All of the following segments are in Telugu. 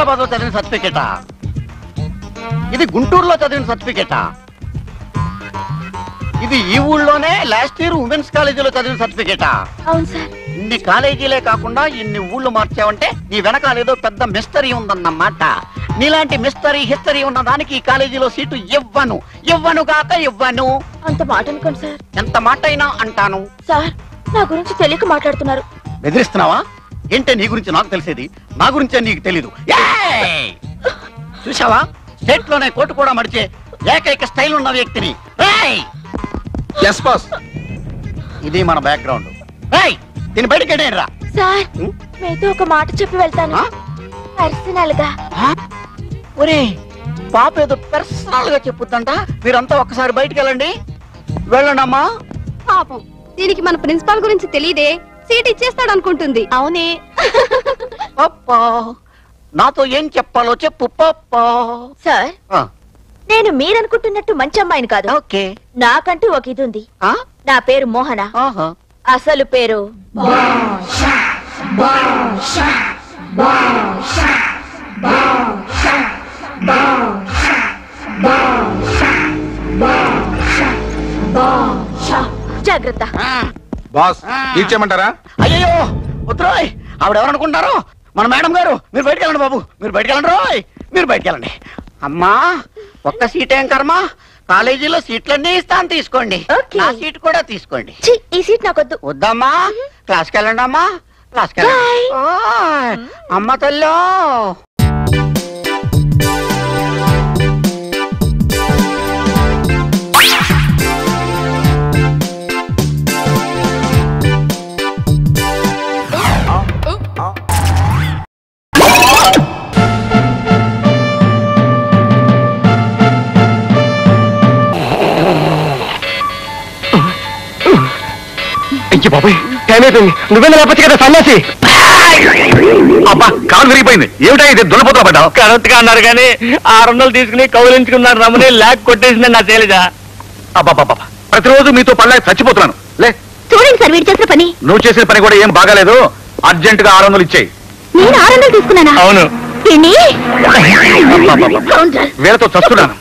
హైదరాబాద్ లో చదివిన సర్టిఫికేటా? ఇది గుంటూరులో చదివిన సర్టిఫికేటా? ఇది ఈ ఊళ్ళోనే లాస్ట్ ఇయర్ ఉమెన్స్ కాలేజీలో చదివిన సర్టిఫికేటా? అవును సార్. ఇన్ని కాలేజీలే కాకుండా ఇన్ని ఊళ్ళు మార్చావంటే నీ వెనకాల ఏదో పెద్ద మిస్టరీ ఉందన్నమాట. నీలాంటి మిస్టరీ హిస్టరీ ఉన్న దానికి ఈ కాలేజీలో సీటు ఇవ్వను కాక ఇవ్వను. అంత మాట అనుకోండి సార్. ఎంత మాట అయినా అంటాను. సార్, నా గురించి తెలియక మాట్లాడుతున్నారు. బెదిరిస్తున్నావా? ఏంటే నీ గురించి నాకు తెలిసేది, నా గురించే నీకు తెలీదు. చూసావా, స్టేట్ లోనే కోటు కూడా మడిచే ఏకైక స్టైల్ ఉన్న వ్యక్తిని. ఇది మన బ్యాక్గ్రౌండ్. దీని బయటకి రా. సార్, మీతో ఒక మాట చెప్పి వెళ్తాను. పర్సనల్ గా. ఒరే పాప ఏదో పర్సనల్ గా చెప్పుద్దంట. మీరంతా ఒక్కసారి బయటికి వెళ్ళండి. వెళ్ళండమ్మా. పాపం, దీనికి మన ప్రిన్సిపాల్ గురించి తెలియదే, సీట్ ఇచ్చేస్తాడు అనుకుంటుంది. అవునే. పప్పా, నాతో ఏం చెప్పాలో చెప్పు పప్పా. సార్, నేను మీరనుకుంటున్నట్టు మంచి అమ్మాయిని కాదు. ఓకే. నాకంటూ ఒక ఇది ఉంది. నా పేరు మోహన. అసలు పేరు జాగ్రత్త. బాస్ తీర్చేయమంటారా? అయ్యో వద్దురాయ్, ఆవిడ ఎవరనుకుంటారు? మన మేడం గారు. మీరు బయటకు వెళ్ళండి బాబు, మీరు బయటకు వెళ్ళండి రోయ్, మీరు బయటకు వెళ్ళండి. అమ్మా, ఒక్క సీట్ ఏం కర్మ, కాలేజీలో సీట్లన్నీ ఇస్తాను, తీసుకోండి. నా సీట్ కూడా తీసుకోండి. ఈ సీట్ నాకొద్దు. వద్దమ్మా, క్లాస్కి వెళ్ళండి అమ్మా, క్లాస్కి వెళ్ళండి. అమ్మ తల్లో. బాబాయ్, టైం అయిపోయింది. నువ్వే లేకపోతే కదా సన్నాసి. అబ్బా, కాలు విరిగిపోయింది. ఏమిటా ఇది? దున్నపోతా పడ్డావు. కరెక్ట్ గా అన్నారు కానీ 600 తీసుకుని కౌలించుకున్నారు రమని లాక్ కొట్టేసింది నా శైలజ. అబ్బా, ప్రతిరోజు మీతో పడలేక చచ్చిపోతున్నాను. లే చూడండి సార్, వీడు చేసిన పని. నువ్వు చేసిన పని కూడా ఏం బాగాలేదు. అర్జెంట్ గా 600 ఇచ్చేయి. నేను 600 తీసుకున్నానా? అవును. వీళ్ళతో చస్తున్నాను.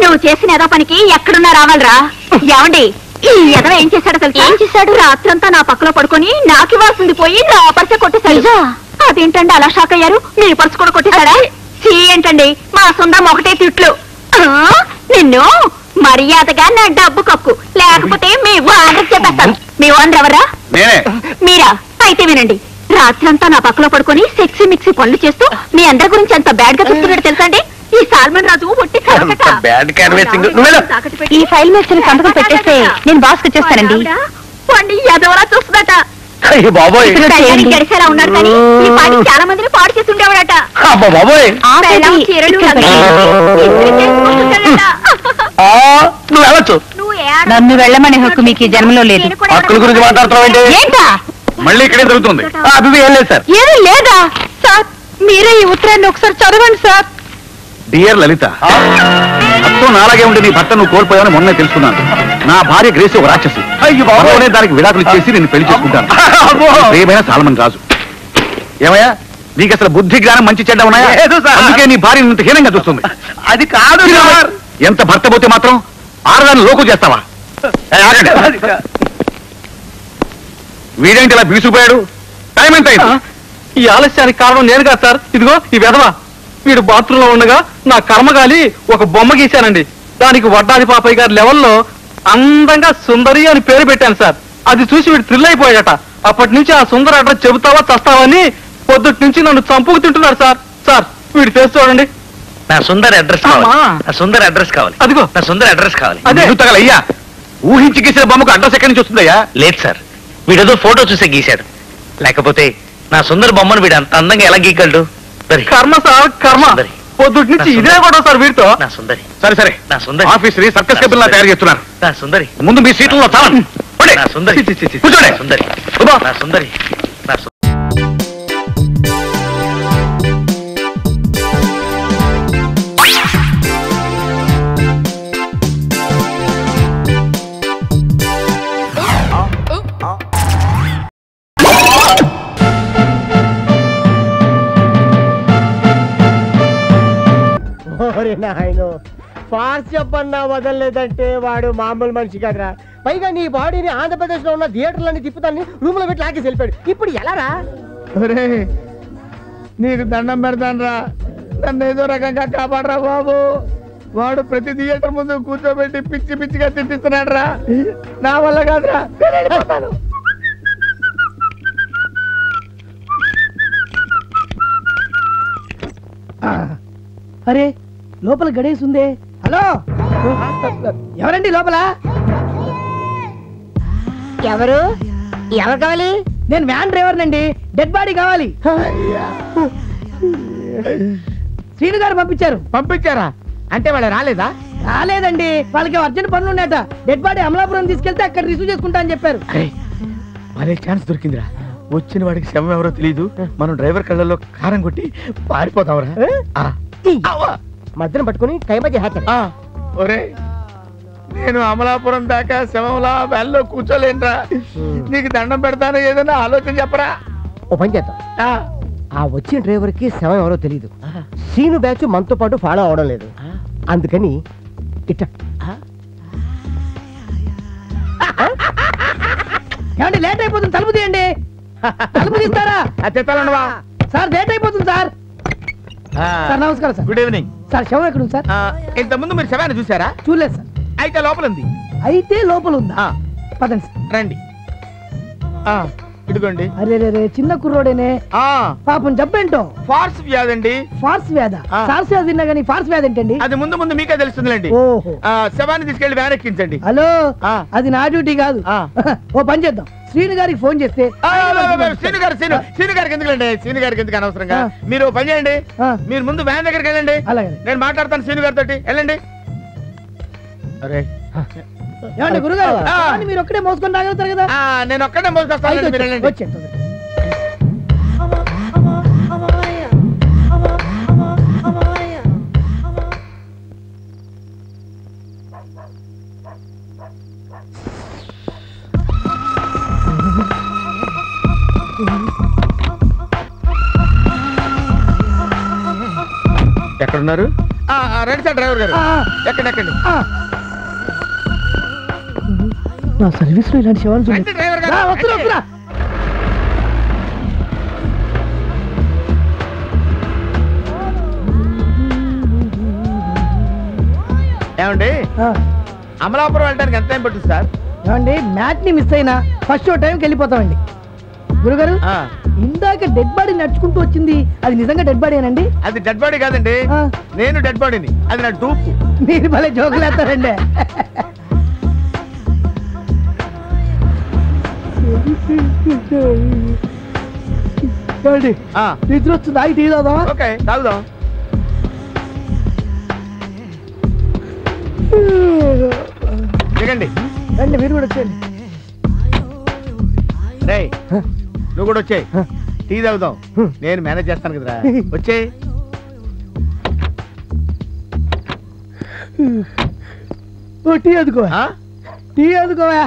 నువ్వు చేసిన ఏదో పనికి ఎక్కడున్నా రావాలరా. ఏమండి, ఈ ఎదవ ఏం చేశాడు అసలు? ఏం చేశాడు? రాత్రంతా నా పక్కలో పడుకొని నాకు ఇవ్వాల్సింది పోయి నా పర్స కొట్టేశాడు. అదేంటండి అలా షాక్ అయ్యారు? మీ పర్సు కూడా కొట్టేశాడా? ఏంటండి, మా సొంతం ఒకటే తిట్లు. నిన్ను మర్యాదగా నా డబ్బు కక్కు, లేకపోతే మీ ఓనర్ చెప్పేస్తాను. మీ ఓనర్ ఎవరా? మీరా? అయితే వినండి, రాత్రంతా నా పక్కలో పడుకొని సెక్సీ మిక్సీ పనులు చేస్తూ మీ అందరి గురించి ఎంత బ్యాడ్ గా చూస్తున్నాడు తెలుసండి. ఈ సాల్మన్ రాజు ఒట్టి ఈ ఫైల్ మీద సంతకం పెట్టేస్తే నేను బాస్ కి వచ్చేస్తానండి. ఎదవలా చూస్తుందట. గడిసేలా ఉన్నాడు కానీ ఈ పాటి చాలా మందిని పాడు చేసి ఉండేవాడట. నన్ను వెళ్ళమనే హక్కు మీకు ఈ జన్మలో లేదు. హక్కుల గురించి మాట్లాడుతున్నావు? మళ్ళీ ఇక్కడే జరుగుతుంది. ఏం లేదు సార్. ఏమీ లేదా సార్? మీరే ఈ ఉత్తరాన్ని ఒకసారి చదవండి సార్. డియర్ లలిత, అత్తో నాలాగే ఉండి నీ భర్త నువ్వు కోల్పోయావని మొన్నే తెలుసుకున్నాను. నా భార్య గ్రేసి ఒక రాక్షసి. అయ్యో, దానికి విడాకులు ఇచ్చేసి నేను పెళ్లి చేసుకుంటాను. ప్రియమైన సాల్మన్ రాజు. ఏమయ్యా, నీకు అసలు బుద్ధి జ్ఞానం మంచి చెడ్డ ఉన్నాయా? అందుకే నీ భార్య ఇంత హీనంగా చూస్తుంది. అది కాదు. ఎంత భర్త పోతే మాత్రం ఆడదాన్ని లోకు చేస్తావా? వీడేంటి ఇలా బీసుకుపోయాడు? టైం ఎంత అయింది? ఈ ఆలస్యానికి కారణం నేను కాదు సార్. ఇదిగో ఈ వెధవ. వీడు బాత్రూమ్ లో ఉండగా నా కర్మగాలి ఒక బొమ్మ గీశానండి. దానికి వడ్డాది పాపయ్య గారి లెవెల్లో అందంగా సుందరి అని పేరు పెట్టాను సార్. అది చూసి వీడు థ్రిల్ అయిపోయాడట. అప్పటి నుంచి ఆ సుందర అడ్రస్ చెబుతావా చస్తావని పొద్దుటి నుంచి నన్ను చంపుకు తింటున్నాడు సార్. సార్, వీడు ఫేస్ చూడండి. నా సుందర అడ్రస్ కావాలి. అదిగో నా సుందర అడ్రస్ కావాలి. అయ్యా, ఊహించి గీసిన బొమ్మకు అడ్రస్ ఎక్కడి నుంచి వస్తుందయ్యా? లేదు సార్, వీడేదో ఫోటో చూసే గీశాడు. లేకపోతే నా సుందర బొమ్మను వీడు అంత అందంగా ఎలా గీయగలడు? కర్మ సార్, కర్మ. పొద్దుటి నుంచి ఇదే కూడా సార్ వీడితో. నా సుందరి. సరే, నా సుందరి ఆఫీస్ సర్కస్ కేబుల్ తయారు చేస్తున్నారు. నా సుందరి ముందు మీ సీట్లలో చాలండి. నా సుందరి కూర్చోండి. సుందరి, నా సుందరి, నా సుందరి. ఆయన ఫాస్ట్ చెప్పన్నా వదలలేదంటే వాడు మామూలు మనిషి కదరా. పైగా నీ బాడీని ఆంధ్రప్రదేశ్ లో ఉన్న థియేటర్లన్నీ తిప్పుతాన్ని రూమ్ లో పెట్టి లాగేసి వెళ్ళిపోయాడు. ఇప్పుడు ఎలా రా? నీకు దండం పెడతాను రా, నన్ను ఏదో రకంగా కాపాడరా బాబు. వాడు ప్రతి థియేటర్ ముందు కూర్చోబెట్టి పిచ్చి పిచ్చిగా తిట్టిస్తున్నాడు రా. నా వల్ల కాదురా. అరే లోపల గడేసి ఉందే. హలో ఎవరండి లోపల? ఎవరు ఎవరు కావాలి? నేను వ్యాన్ డ్రైవర్ నండి. డెడ్ బాడీ కావాలి. శ్రీను గారు పంపించారు. పంపించారా? అంటే వాళ్ళు రాలేదా? రాలేదండి, వాళ్ళకి అర్జెంట్ పనులు ఉన్నాయట. డెడ్ బాడీ అమలాపురం తీసుకెళ్తే అక్కడ రిసీవ్ చేసుకుంటా అని చెప్పారు. మరే ఛాన్స్ దొరికిందిరా. వచ్చిన వాడికి శవం ఎవరో తెలియదు. మనం డ్రైవర్ కళ్ళల్లో కారం కొట్టి పారిపోతాంరా. మధ్యన పట్టుకుని కైమతి హ్యాకర్. ఒరే నేను అమలాపురం దాకా శవంలా వ్యాన్లో కూర్చోలేనురా. నీకు దండం పెడతాను, ఏదైనా ఆలోచన చెప్పరా. ఓ పని చేద్దాం, ఆ వచ్చిన డ్రైవర్ కి శవం ఎవరో తెలియదు. సీను బ్యాచ్ మనతో పాటు ఫాలో అవడం లేదు. అందుకని ఇట్ట ఏమండి లేట్ అయిపోతుంది, తలుపు తీయండి. తలుపు తీస్తారా? సార్ లేట్ అయిపోతుంది సార్. సార్ నమస్కారం సార్. Good evening sir. శవం ఎక్కడ ఉంది సార్? ఇంత ముందు మీరు శవాన్ని చూసారా? చూడలేదు సార్. అయితే లోపల ఉంది. అయితే లోపల ఉందా? పదండి సార్. రండి. ఇదిగోండి. అరే రే చిన్న కుర్రోడేనే. పాపం జబ్బేంటో? ఫార్స్ వ్యాధి అండి. ఫార్స్ వ్యాధి? సార్స్ వ్యాధి విన్నా కానీ ఫార్స్ వ్యాధి ఏంటండి? అది ముందు ముందు మీకే తెలుస్తుందిలేండి. ఓహో. శవాన్ని తీసుకెళ్లి వ్యాన్ ఎక్కించండి. హలో, అది నా డ్యూటీ కాదు. ఓ పని చేద్దాం, శ్రీను గారికి ఫోన్ చేస్తే. శ్రీను గారికి ఎందుకండి? శ్రీను గారికి ఎందుకు అనవసరంగా? మీరు పని చేయండి, మీరు ముందు వ్యాన్ దగ్గరికి వెళ్ళండి. అలాగే, నేను మాట్లాడతాను శ్రీను గారితో. వెళ్ళండి. అరే ఏమండి గురుగారు, మీరు ఒక్కడే మోసుకొని రాగలుగుతారు కదా? నేను ఒక్కడే మోసుకొస్తాను. వచ్చేది ఎక్కడున్నారు? రండి సార్ డ్రైవర్ గారు. ఎక్కండి ఎక్కండి. నా సర్వీస్ లో ఇలాంటి శవాలు డ్రైవర్ గారు. ఏమండి అమలాపురం వెళ్ళడానికి ఎంత టైం పడుతుంది సార్? ఏమండి మ్యాచ్ ని మిస్ అయినా ఫస్ట్ షో టైంకి వెళ్ళిపోతామండి. గురుగారు, ఇందాక డెడ్ బాడీ నడుచుకుంటూ వచ్చింది, అది నిజంగా డెడ్ బాడీ అనండి? అది డెడ్ బాడీ కాదండి, నేను డెడ్ బాడీని. అది నా డూపు. మీరు భలే జోకులేస్తారండి. నిద్ర వస్తుంది, ఆగి టీ తాగుదామా? ఓకే తాగుదాం. దిగండి. రండి మీరు కూడా వచ్చేయండి. రే నువ్వు కూడా వచ్చేయి, టీ తాగుదాం. నేను మేనేజ్ చేస్తాను కదరా. వచ్చేయి. టీ అదుకో, టీ అదుకోవా.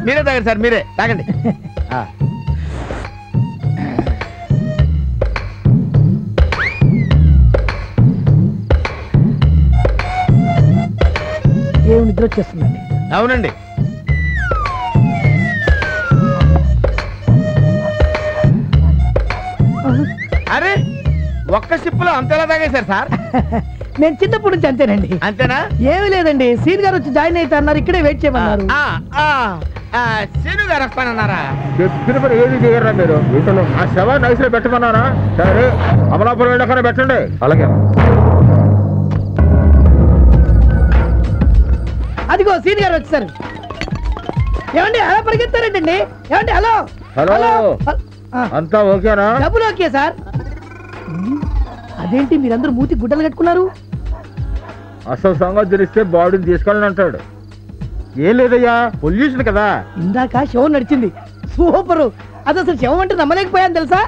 మీరే తాగండి సార్, మీరే తాగండి. ఏమి నిద్ర వచ్చేస్తుందండి? అవునండి. అరే ఒక్క సిప్పులో అంతేలా తాగేశారు సార్? నేను చిన్నప్పటి నుంచి అంతేనండి. అంతేనా? ఏమీ లేదండి, సీన్ గారు వచ్చి జాయిన్ అయితే అన్నారు, ఇక్కడే వెయిట్ చేయమన్నారు. సీను గారు వస్తానన్నారా? చెప్పిన పని ఏది చేయరా మీరు? ఆ శవాన్ని నైస్లో పెట్టమన్నారా? సరే అమలాపురం వెళ్ళకనే పెట్టండి. అలాగే. అదిగో సీన్ గారు వచ్చారు. ఏమండి అలా పరిగెత్తారంటండి? ఏమండి హలో హలో, అంతా ఓకేనా? డబ్బులు ఓకే సార్. అదేంటి మీరందరూ మూతి గుడ్డలు కట్టుకున్నారు? అసలు సంగతి తెలిస్తే బాడీని తీసుకెళ్ళని అంటాడు. ఏం లేదయ్యా, పొల్యూషన్ కదా. ఇందాక శవం నడిచింది, సూపరు. అది అసలు శవం అంటే నమ్మలేకపోయాను తెలుసా.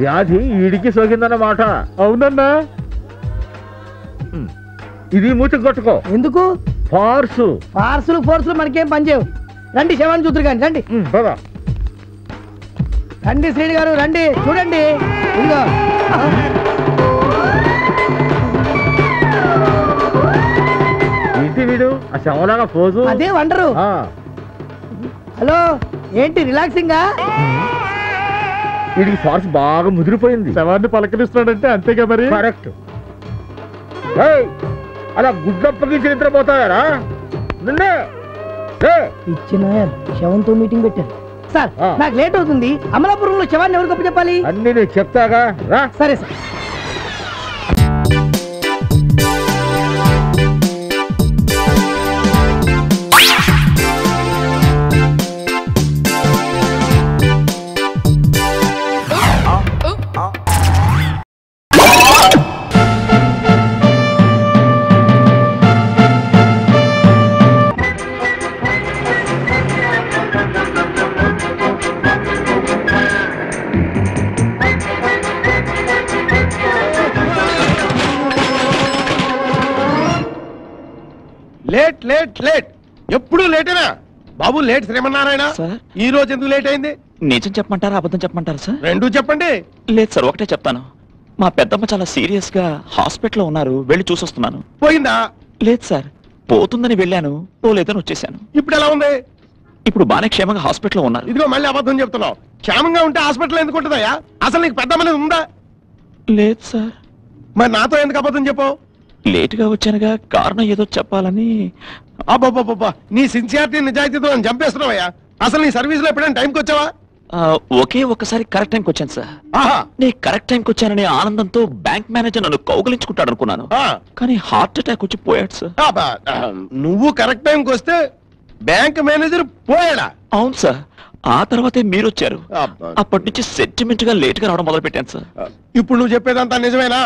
వ్యాధి ఈడికి సోకిందన్నమాట. అవునన్నా. ఇది మూతికి కొట్టుకో. ఎందుకు? ఫోర్సులు మనకేం పనిచేయవు. రండి శవాన్ని చూద్దరు కానీ రండి. రండి శ్రీని గారు రండి, చూడండి. ఇదిగో ఏంటి వీడు ఆ శవంలాగా పోజు? అదే వండరు. హలో ఏంటి రిలాక్సింగా? వీడికి ఫార్స్ బాగా ముదిరిపోయింది. శవాన్ని పలకరిస్తున్నాడంటే అంతేగా మరి. కరెక్ట్. అలా గుడ్డప్పగించి నిద్రపోతాయారా? ఇచ్చిన శవంతో మీటింగ్ పెట్టారు సార్. నాకు లేట్ అవుతుంది. అమలాపురంలో శవాన్ని ఎవరికి అప్పు చెప్పాలి? అన్ని నేను చెప్తాగా రా. సరే సార్. లేట్ లేట్ లేట్, ఎప్పుడు లేటేనా బాబు? లేట్ శ్రీమన్నారాయణ. ఈ రోజు ఎందుకు లేట్ అయింది? నిజం చెప్పమంటారా అబద్ధం చెప్పమంటారా సార్? రెండూ చెప్పండి. లేదు సార్, ఒకటే చెప్తాను. మా పెద్దమ్మ చాలా సీరియస్ గా హాస్పిటల్లో ఉన్నారు, వెళ్ళి చూసొస్తున్నాను. పోయిందా? లేదు సార్, పోతుందని వెళ్ళాను, పోలేదని వచ్చేసాను. ఇప్పుడు ఎలా ఉంది? ఇప్పుడు బానే క్షేమంగా హాస్పిటల్లో ఉన్నారు. ఇదిగో మళ్ళీ అబద్ధం చెప్తున్నావు. క్షేమంగా ఉంటే హాస్పిటల్ ఎందుకు ఉంటుందయ్యా? అసలు నీకు పెద్దమ్మ అనేది ఉందా? లేదు సార్. మరి నాతో ఎందుకు అబద్ధం చెప్పావు? లేటుగా వచ్చానుగా, కారణం ఏదో చెప్పాలని. అబ్బాబ్బాబ్బా, నీ సిన్సియారిటీ నిజాయితీతో నన్ను చంపేస్తున్నావయ్యా. అసలు నీ సర్వీస్ లో ఎప్పుడైనా టైంకి వచ్చావా? ఒకే ఒక్కసారి కరెక్ట్ టైంకి వచ్చాను సార్. ఆహా, నేను కరెక్ట్ టైంకి వచ్చాననే ఆనందంతో బ్యాంక్ మేనేజర్ నన్ను కౌగలించుకుంటాడు అనుకున్నాను. కానీ హార్ట్ అటాక్ వచ్చి పోయాడు సార్. నువ్వు కరెక్ట్ టైంకి వస్తే బ్యాంక్ మేనేజర్ పోయాడా? అవును సార్. ఆ తర్వాతే మీరు వచ్చారు. అప్పటి నుంచి సెంటిమెంట్ గా లేట్ గా రావడం మొదలు పెట్టాను సార్. ఇప్పుడు నువ్వు చెప్పేదంతా నిజమేనా?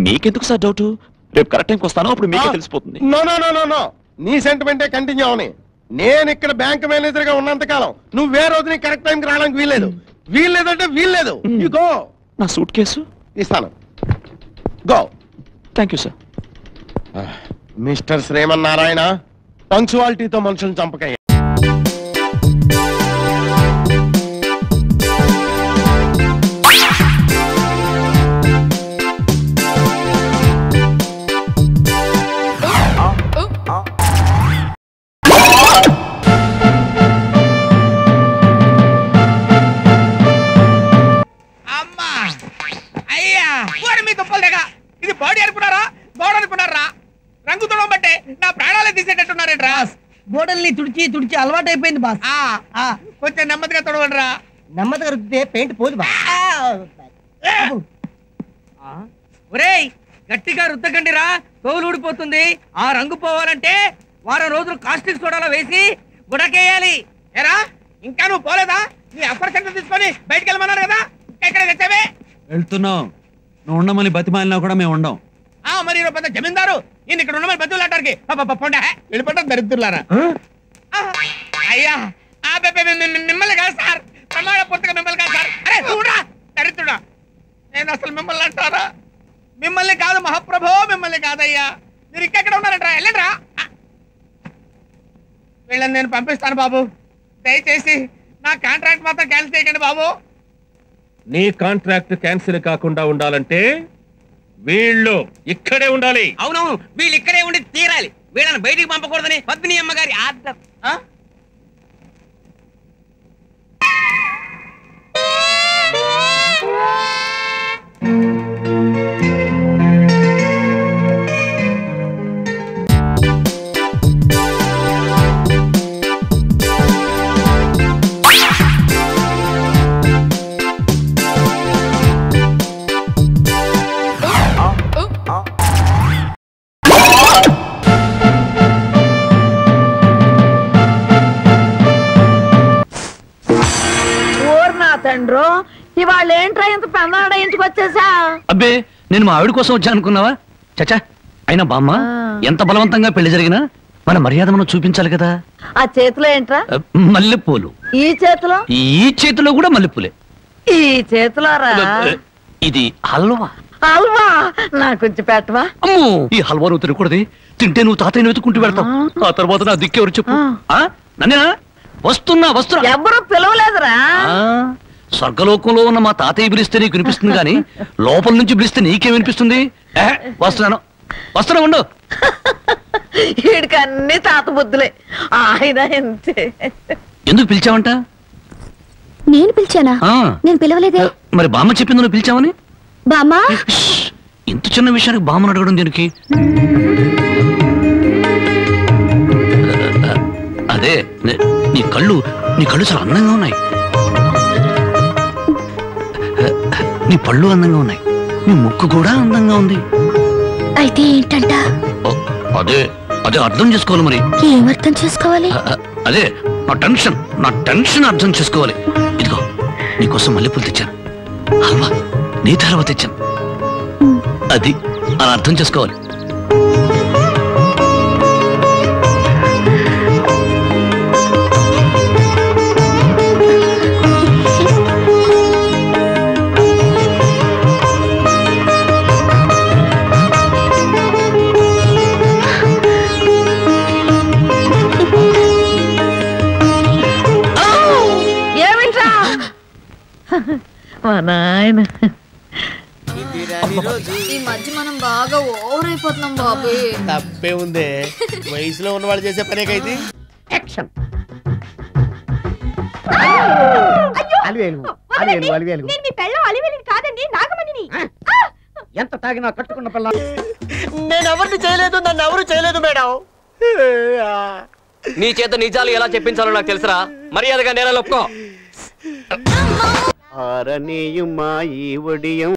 మీకెందుకు సార్ డౌట్? రేపు కరెక్ట్ టైంకి వస్తాను, అప్పుడు మీకే తెలిసిపోతుంది. No no no no no, నీ సెంటిమెంటే కంటిన్యూ అవని. నేను ఇక్కడ బ్యాంక్ మేనేజర్ గా ఉన్నంత కాలం నువ్వు వేరే రోజు నీ కరెక్ట్ టైంకి రావడానికి వీల్లేదు. వీల్లేదంటే వీల్లేదు. You go. నా సూట్ కేసు ఇస్తాను. Go. Thank you sir. Mister Srimannarayana, పంక్చువాలిటీతో మనుషులను చంపకయ్యా. ఇది బాడీ అనుకున్నారా, గోడ అనుకున్నారా? రంగు తొడవ బట్టే నా ప్రాణాలే తీసేటట్టున్నారేంట్రా? గోడల్ని తుడిచి తుడిచి అలవాటు అయిపోయింది బాస్. కొంచెం నెమ్మదిగా తొడవండిరా. నెమ్మదిగా రుద్దితే పెయింట్ పోదు బా. ఒరేయ్, గట్టిగా రుద్దకండిరా, తోలు ఊడిపోతుంది. ఆ రంగు పోవాలంటే వారం రోజులు కాస్టిక్ సోడాలో వేసి గుడకేయాలి. ఏరా, ఇంకా నువ్వు పోలేదా? నీ అప్పర్ సెంటర్ తీసుకొని బయటికి వెళ్ళమన్నారు కదా, ఎక్కడ తెచ్చావే? వెళ్తున్నావు. నువ్వు ఉండమని బతిమాలినా కూడా మేము ఉండం. మరి పెద్ద జమీందారు నేను ఇక్కడ ఉండమని బతులాటానికి పొండా వెళ్ళిపోతారు దరిద్రులారా. అయ్యా, మిమ్మల్ని కాదు సార్, ప్రమాణ పూర్తిగా మిమ్మల్ని కాదు సార్. అరే చూడరా దరిద్రుడా, నేను అసలు మిమ్మల్ని అంటారా? మిమ్మల్ని కాదు మహాప్రభో, మిమ్మల్ని కాదయ్యా. మీరు ఇంకెక్కడ ఉన్నారంటారా? వెళ్ళండిరా. వీళ్ళని నేను పంపిస్తాను బాబు. దయచేసి నా కాంట్రాక్ట్ మాత్రం క్యాన్సిల్ చేయకండి బాబు. నీ కాంట్రాక్ట్ క్యాన్సిల్ కాకుండా ఉండాలంటే వీళ్ళు ఇక్కడే ఉండాలి. అవునవును, వీళ్ళు ఇక్కడే ఉండి తీరాలి. వీళ్ళని బయటికి పంపకూడదని పద్మిని అమ్మగారి ఆర్డర్. తండ్రో, ఇవాళ ఏంట్రా ఇంత పెన్నాడ ఇంటికొచ్చేసా? అబ్బే, నేను మా ఆవిడ కోసం వచ్చా అనుకున్నావా? చచ్చా, అయినా బామ్మ ఎంత బలవంతంగా పెళ్లి జరిగినా మన మర్యాద మనం చూపించాలి కదా. ఆ చేతిలో ఏంట్రా? మల్లెపూలు. ఈ చేతిలో? ఈ చేతిలో కూడా మల్లెపూలే. ఈ చేతిలో రా. ఇది హల్వా. హల్వా నాకు కొంచెం పెట్టవా? అమ్మో, ఈ హల్వా నువ్వు తినకూడదు. తింటే నువ్వు తాతయ్యని వెతుకుంటూ వెళ్తావు. ఆ తర్వాత నా దిక్కెవరు చెప్పు? నన్నేనా? వస్తున్నా. ఎవరు పిలవలేదురా. స్వర్గలోకంలో ఉన్న మా తాతయ్య పిలిస్తే నీకు వినిపిస్తుంది కానీ లోపల నుంచి పిలిస్తే నీకేం వినిపిస్తుంది? వస్తున్నా ఉండు. వీడికి అన్ని తాత బుద్ధులే. ఆయన ఎంతే. ఎందుకు పిలిచావంట? నేను పిలిచానా? నేను పిలవలేదే. మరి బామ్మ చెప్పింది నువ్వు పిలిచావని. బామ్మా, ఇంత చిన్న విషయానికి బామ్మను అడగడం దీనికి? అదే నీ కళ్ళు చాలా అందంగా ఉన్నాయి. నీ పళ్ళు అందంగా ఉన్నాయి. నీ ముక్కు కూడా అందంగా ఉంది. అయితే ఏంటంట? అదే అర్థం చేసుకోవాలి. మరి ఏమర్థం చేసుకోవాలి? అదే నా టెన్షన్ అర్థం చేసుకోవాలి. ఇదిగో నీకోసం మల్లెపూలు తెచ్చాను. హల్వా నీ హల్వా తెచ్చాను. అది అలా అర్థం చేసుకోవాలి. మా నాయన ఈ మధ్య మనం బాగా ఓవర్ అయిపోతున్నాం బాబు. తప్పే ఉందే, వయసులో ఉన్న వాళ్ళు చేసే పనేకైతే. యాక్షన్. ఎంత తాగినా కట్టుకున్న పిల్ల. నేను ఎవరిని చేయలేదు, నన్ను ఎవరు చేయలేదు మేడం. నీ చేత నిజాలు ఎలా చెప్పించాలో నాకు తెలుసురా. మర్యాదగా నేల ఒప్పుకో. ఆరనీయుమా ఈ ఒడియం